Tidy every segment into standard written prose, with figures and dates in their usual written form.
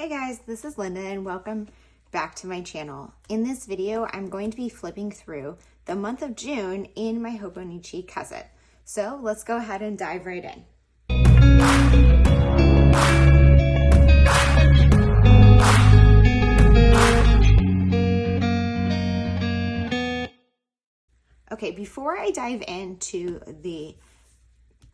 Hey guys, this is Linda and welcome back to my channel. In this video, I'm going to be flipping through the month of June in my Hobonichi Cousin. So let's go ahead and dive right in. Okay, before I dive into the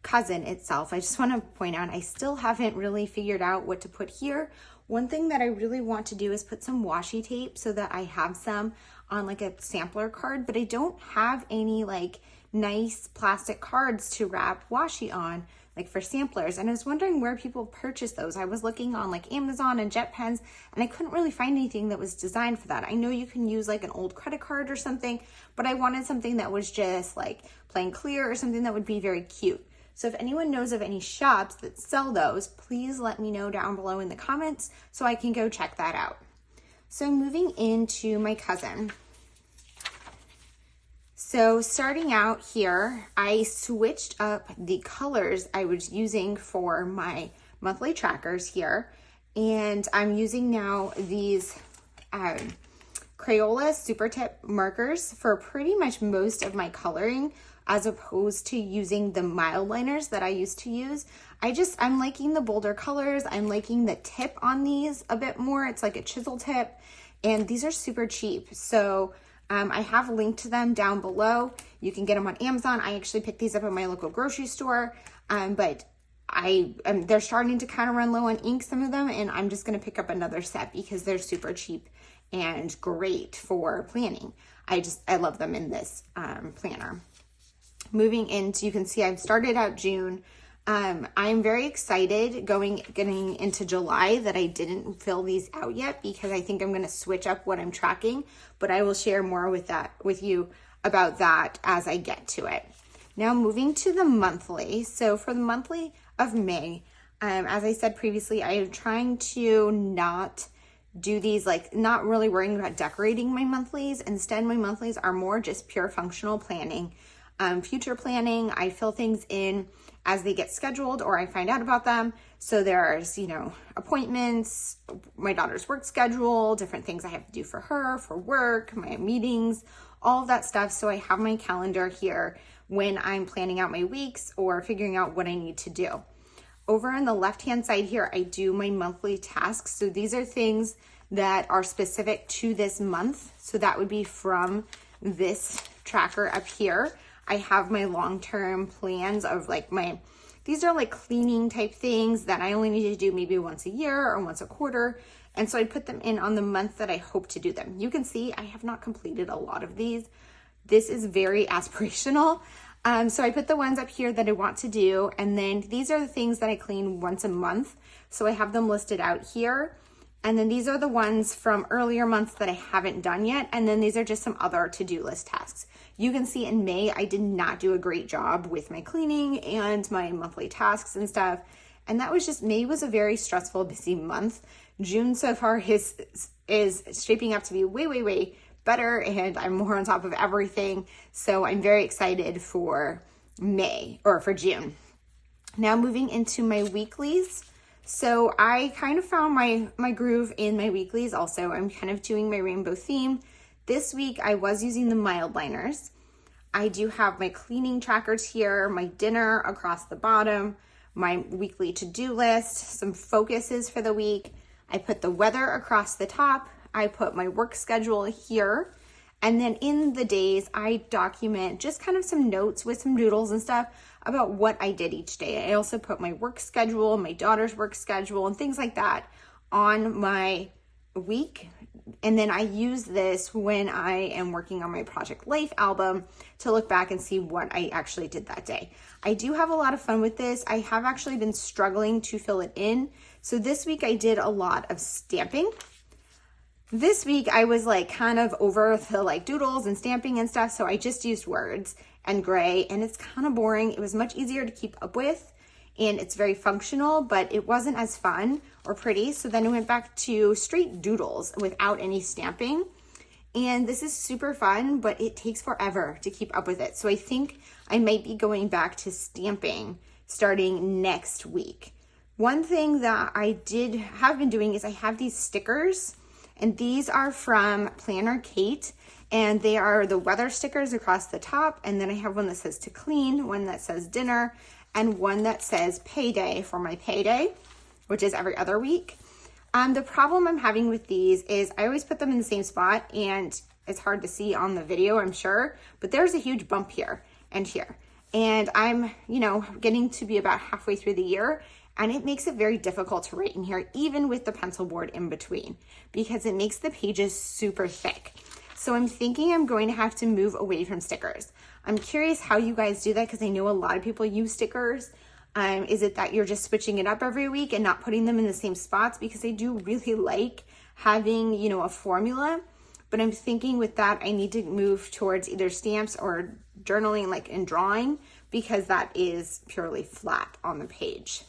cousin itself, I just want to point out I still haven't really figured out what to put here. One thing that I really want to do is put some washi tape so that I have some on like a sampler card, but I don't have any like nice plastic cards to wrap washi on like for samplers. And I was wondering where people purchase those. I was looking on like Amazon and Jet Pens and I couldn't really find anything that was designed for that. I know you can use like an old credit card or something, but I wanted something that was just like plain clear or something that would be very cute. So if anyone knows of any shops that sell those, please let me know down below in the comments so I can go check that out. So moving into my cousin. So starting out here, I switched up the colors I was using for my monthly trackers here. And I'm using now these Crayola Super Tip markers for pretty much most of my coloring, as opposed to using the mild liners that I used to use. I'm liking the bolder colors. I'm liking the tip on these a bit more. It's like a chisel tip, and these are super cheap. So I have linked to them down below. You can get them on Amazon. I actually picked these up at my local grocery store, but they're starting to kind of run low on ink, some of them, and I'm just gonna pick up another set because they're super cheap and great for planning. I love them in this planner. Moving into, you can see I've started out June. I'm very excited getting into July that I didn't fill these out yet because I think I'm going to switch up what I'm tracking, but I will share more with you about that as I get to it. Now moving to the monthly. So for the monthly of May, as I said previously, I am trying to not do these, like not really worrying about decorating my monthlies. Instead, my monthlies are more just pure functional planning. Future planning, I fill things in as they get scheduled or I find out about them. So there's, appointments, my daughter's work schedule, different things I have to do for her, for work, my meetings, all of that stuff. So I have my calendar here when I'm planning out my weeks or figuring out what I need to do. Over on the left-hand side here, I do my monthly tasks. So these are things that are specific to this month. So that would be from this tracker up here. I have my long-term plans of these are like cleaning type things that I only need to do maybe once a year or once a quarter. And so I put them in on the month that I hope to do them. You can see I have not completed a lot of these. This is very aspirational. So I put the ones up here that I want to do. And then these are the things that I clean once a month. So I have them listed out here. And then these are the ones from earlier months that I haven't done yet. And then these are just some other to-do list tasks. You can see in May, I did not do a great job with my cleaning and my monthly tasks and stuff. And that was just, May was a very stressful, busy month. June so far is shaping up to be way, way, way better. And I'm more on top of everything. So I'm very excited for May or for June. Now moving into my weeklies. So I kind of found my groove in my weeklies also. I'm kind of doing my rainbow theme. This week I was using the mild liners. I do have my cleaning trackers here, my dinner across the bottom, my weekly to-do list, some focuses for the week. I put the weather across the top. I put my work schedule here. And then in the days, I document just kind of some notes with some doodles and stuff about what I did each day. I also put my work schedule, my daughter's work schedule, and things like that on my week. And then I use this when I am working on my Project Life album to look back and see what I actually did that day. I do have a lot of fun with this. I have actually been struggling to fill it in. So this week I did a lot of stamping. This week I was like kind of over the like doodles and stamping and stuff. So I just used words and gray, and it's kind of boring. It was much easier to keep up with, and it's very functional, but it wasn't as fun or pretty. So then I went back to straight doodles without any stamping. And this is super fun, but it takes forever to keep up with it. So I think I might be going back to stamping starting next week. One thing that I have been doing is I have these stickers, and these are from Planner Kate, and they are the weather stickers across the top. And then I have one that says to clean, one that says dinner, and one that says payday for my payday, which is every other week. The problem I'm having with these is I always put them in the same spot, and it's hard to see on the video, I'm sure, but there's a huge bump here and here. And I'm, getting to be about halfway through the year, and it makes it very difficult to write in here, even with the pencil board in between, because it makes the pages super thick. So I'm thinking I'm going to have to move away from stickers. I'm curious how you guys do that, because I know a lot of people use stickers. Is it that you're just switching it up every week and not putting them in the same spots? Because I do really like having, a formula, but I'm thinking with that, I need to move towards either stamps or journaling, like in drawing, because that is purely flat on the page.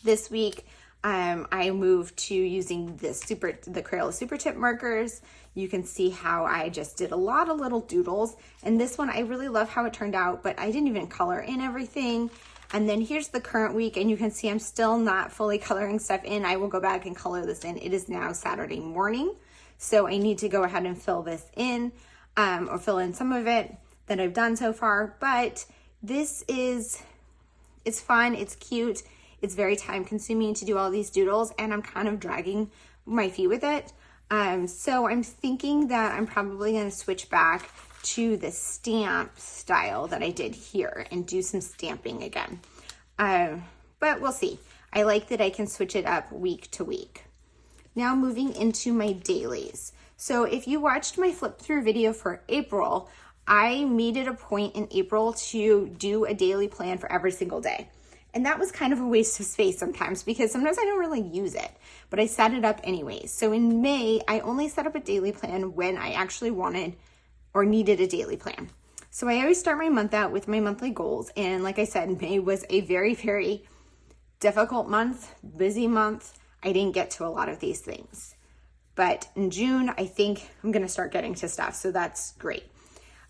This week, I moved to using the Crayola Super Tip markers. You can see how I just did a lot of little doodles. And this one, I really love how it turned out, but I didn't even color in everything. And then here's the current week, and you can see I'm still not fully coloring stuff in. I will go back and color this in. It is now Saturday morning, so I need to go ahead and fill this in, or fill in some of it that I've done so far. But it's fun, it's cute, it's very time consuming to do all these doodles, and I'm kind of dragging my feet with it. So I'm thinking that I'm probably going to switch back to the stamp style that I did here and do some stamping again. But we'll see. I like that I can switch it up week to week. Now moving into my dailies. So if you watched my flip through video for April, I made it a point in April to do a daily plan for every single day. And that was kind of a waste of space sometimes, because sometimes I don't really use it, but I set it up anyways. So in May, I only set up a daily plan when I actually wanted or needed a daily plan. So I always start my month out with my monthly goals. And like I said, May was a very, very difficult month, busy month. I didn't get to a lot of these things. But in June, I think I'm gonna start getting to stuff. So that's great.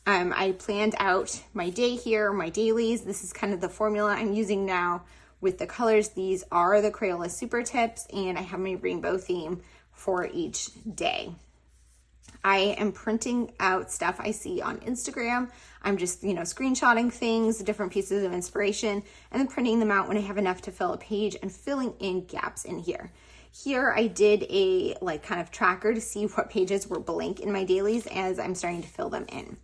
I planned out my day here, my dailies. This is kind of the formula I'm using now with the colors. These are the Crayola Super Tips, and I have my rainbow theme for each day. I am printing out stuff I see on Instagram. I'm just, screenshotting things, different pieces of inspiration, and then printing them out when I have enough to fill a page and filling in gaps in here. Here I did a kind of tracker to see what pages were blank in my dailies as I'm starting to fill them in.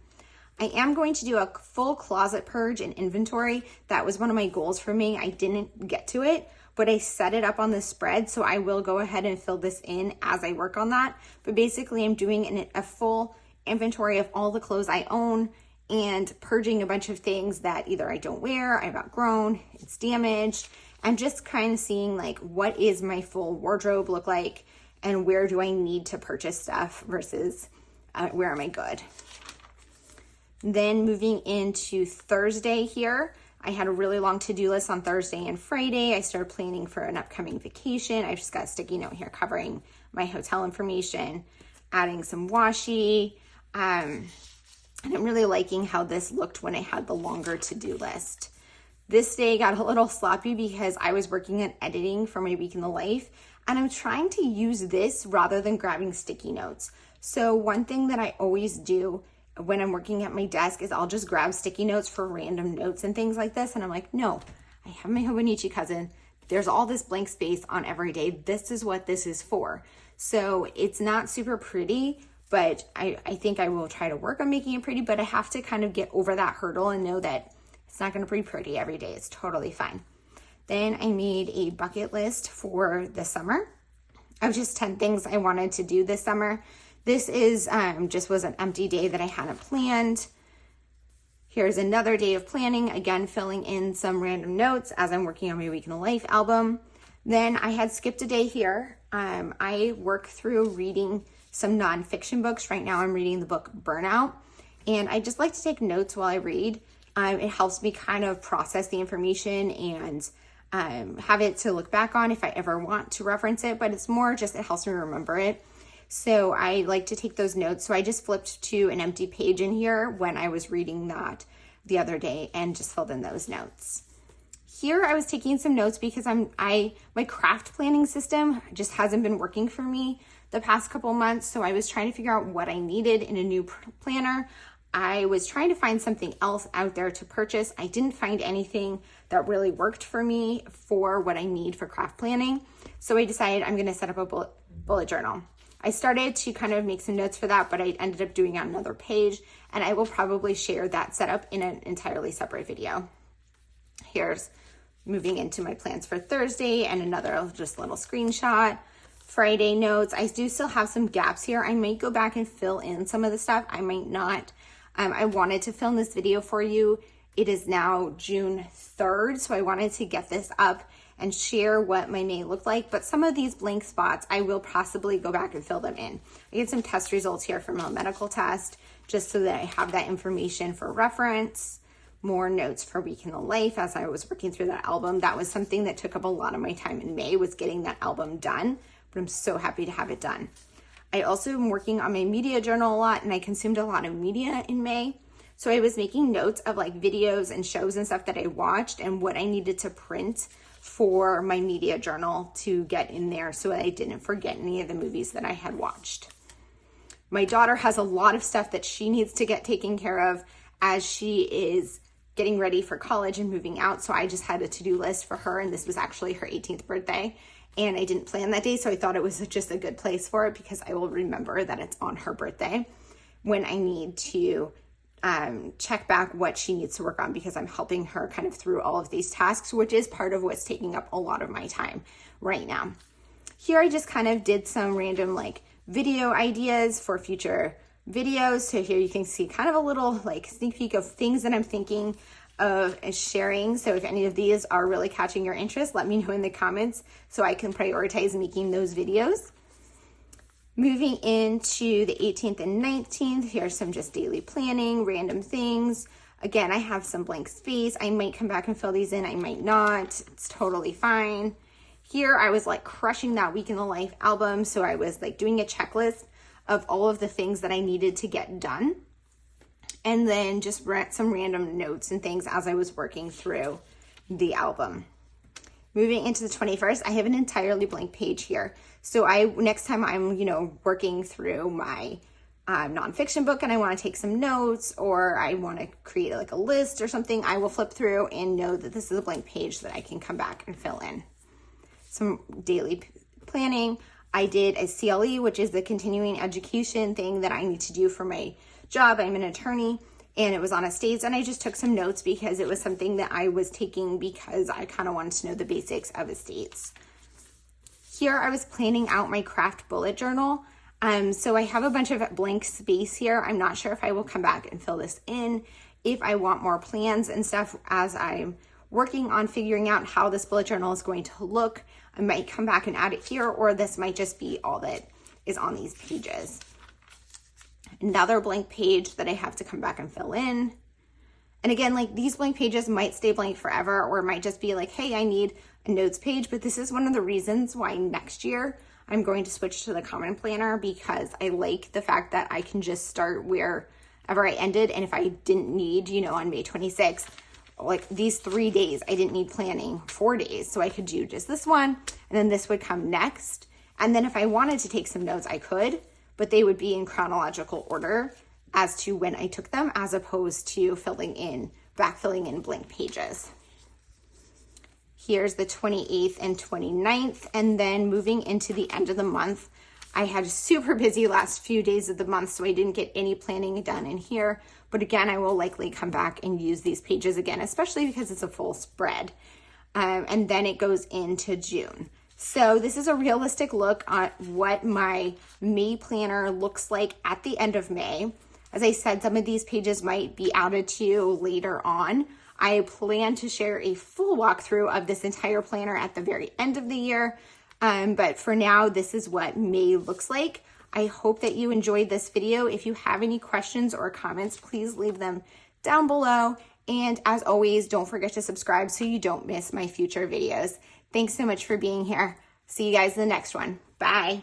I am going to do a full closet purge and inventory. That was one of my goals for me. I didn't get to it, but I set it up on the spread, so I will go ahead and fill this in as I work on that. But basically, I'm doing a full inventory of all the clothes I own and purging a bunch of things that either I don't wear, I've outgrown, it's damaged, and just kind of seeing what is my full wardrobe look like and where do I need to purchase stuff versus where am I good. Then moving into Thursday here, I had a really long to-do list on Thursday and Friday. I started planning for an upcoming vacation. I just got a sticky note here covering my hotel information, adding some washi. And I'm really liking how this looked when I had the longer to-do list. This day got a little sloppy because I was working on editing for my week in the life, and I'm trying to use this rather than grabbing sticky notes. So one thing that I always do when I'm working at my desk is I'll just grab sticky notes for random notes and things like this. And I'm like, no, I have my Hobonichi Cousin. There's all this blank space on every day. This is what this is for. So it's not super pretty, but I think I will try to work on making it pretty, but I have to kind of get over that hurdle and know that it's not going to be pretty every day. It's totally fine. Then I made a bucket list for the summer of just 10 things I wanted to do this summer. This is just was an empty day that I hadn't planned. Here's another day of planning, again, filling in some random notes as I'm working on my Week in the Life album. Then I had skipped a day here. I work through reading some nonfiction books. Right now I'm reading the book Burnout, and I just like to take notes while I read. It helps me kind of process the information and have it to look back on if I ever want to reference it, but it's more just it helps me remember it. So I like to take those notes. So I just flipped to an empty page in here when I was reading that the other day and just filled in those notes. Here I was taking some notes because my craft planning system just hasn't been working for me the past couple months. So I was trying to figure out what I needed in a new planner. I was trying to find something else out there to purchase. I didn't find anything that really worked for me for what I need for craft planning. So I decided I'm gonna set up a bullet journal. I started to kind of make some notes for that, but I ended up doing it on another page, and I will probably share that setup in an entirely separate video. Here's moving into my plans for Thursday and another just little screenshot. Friday notes. I do still have some gaps here. I might go back and fill in some of the stuff. I might not. I wanted to film this video for you. It is now June 3rd, so I wanted to get this up and share what my May looked like, but some of these blank spots, I will possibly go back and fill them in. I get some test results here from a medical test, just so that I have that information for reference. More notes for Week in the Life as I was working through that album. That was something that took up a lot of my time in May, was getting that album done, but I'm so happy to have it done. I also am working on my media journal a lot, and I consumed a lot of media in May. So I was making notes of like videos and shows and stuff that I watched and what I needed to print for my media journal to get in there so I didn't forget any of the movies that I had watched. My daughter has a lot of stuff that she needs to get taken care of as she is getting ready for college and moving out. So I just had a to-do list for her, and this was actually her 18th birthday, and I didn't plan that day. So I thought it was just a good place for it because I will remember that it's on her birthday when I need to check back what she needs to work on, because I'm helping her kind of through all of these tasks, which is part of what's taking up a lot of my time right now. Here I just kind of did some random like video ideas for future videos. So here you can see kind of a little like sneak peek of things that I'm thinking of sharing. So if any of these are really catching your interest, let me know in the comments so I can prioritize making those videos. Moving into the 18th and 19th, here's some just daily planning, random things. Again, I have some blank space. I might come back and fill these in. I might not. It's totally fine. Here, I was like crushing that Week in the Life album. So I was like doing a checklist of all of the things that I needed to get done. And then just some random notes and things as I was working through the album. Moving into the 21st, I have an entirely blank page here. So next time I'm, working through my nonfiction book and I want to take some notes, or I want to create like a list or something, I will flip through and know that this is a blank page that I can come back and fill in. Some daily planning. I did a CLE, which is the continuing education thing that I need to do for my job. I'm an attorney, and it was on estates, and I just took some notes because it was something that I was taking because I kind of wanted to know the basics of estates. Here I was planning out my craft bullet journal. So I have a bunch of blank space here. I'm not sure if I will come back and fill this in, if I want more plans and stuff as I'm working on figuring out how this bullet journal is going to look. I might come back and add it here, or this might just be all that is on these pages. Another blank page that I have to come back and fill in. And again, like these blank pages might stay blank forever, or it might just be like, hey, I need a notes page. But this is one of the reasons why next year I'm going to switch to the Common Planner, because I like the fact that I can just start wherever I ended. And if I didn't need, on May 26th, like these 3 days, I didn't need planning 4 days. So I could do just this one, and then this would come next. And then if I wanted to take some notes, I could, but they would be in chronological order as to when I took them, as opposed to backfilling in blank pages. Here's the 28th and 29th, and then moving into the end of the month. I had a super busy last few days of the month, so I didn't get any planning done in here. But again, I will likely come back and use these pages again, especially because it's a full spread. And then it goes into June. So this is a realistic look at what my May planner looks like at the end of May. As I said, some of these pages might be added to later on. I plan to share a full walkthrough of this entire planner at the very end of the year. But for now, this is what May looks like. I hope that you enjoyed this video. If you have any questions or comments, please leave them down below. And as always, don't forget to subscribe so you don't miss my future videos. Thanks so much for being here. See you guys in the next one. Bye.